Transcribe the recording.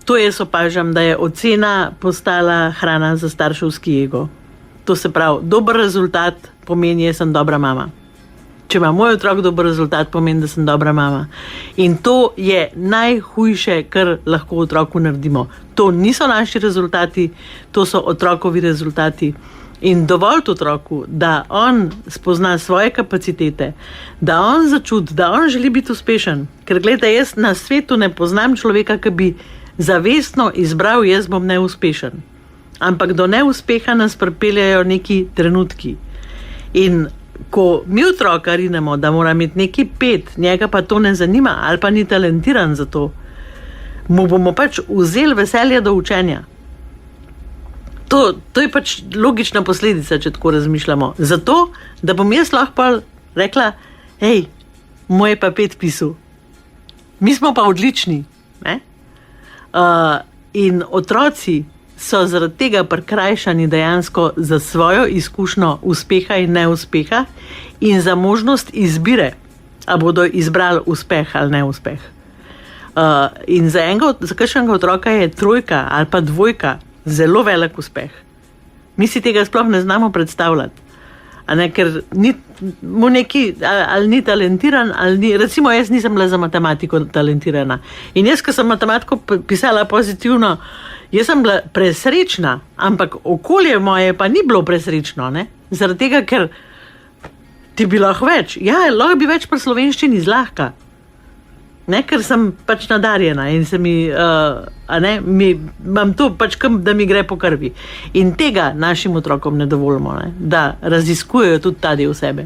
To jaz opažam, da je ocena postala hrana za starševski ego. To se pravi, dober rezultat pomeni, da sem dobra mama. Če ima moj otrok dober rezultat, pomeni, da sem dobra mama. In to je najhujše, kar lahko otroku naredimo. To niso naši rezultati, to so otrokovi rezultati. In dovolj otroku, da on spozna svoje kapacitete, da on začuti, da on želi biti uspešen. Ker gledajte, jaz na svetu ne poznam človeka, ki bi zavestno izbral, jaz bom neuspešen. Ampak do neuspeha nas pripeljajo neki trenutki. In ko mi otroka rinemo, da mora imeti neki 5, njega pa to ne zanima ali pa ni talentiran za to, mu bomo pač vzeli veselje do učenja. To je pač logična posledica, če tako razmišljamo. Zato, da bom jaz lahko rekla, hej, moj je pa 5 pisal. Mi smo pa odlični. Ne? In otroci so zaradi tega prikrajšani dejansko za svojo izkušnjo uspeha in neuspeha in za možnost izbire, a bodo izbrali uspeh ali neuspeh. In za kakšnega otroka je 3 ali pa 2 zelo velik uspeh. Mi si tega sploh ne znamo predstavljati. Ker mu neki ali ni talentiran, ali ni, recimo jaz nisem bila za matematiko talentirana. In jaz, ko sem matematiko pisala pozitivno, jaz sem bila presrečna, ampak okolje moje pa ni bilo presrečno, ne? Zaradi tega, ker ti bi lahko več. Ja, lahko bi več pri slovenščini zlahka. Ne, ker sem pač nadarjena in se imam to pač, da mi gre po krvi. In tega našim otrokom ne dovolimo, ne? Da raziskujejo tudi ta del sebe.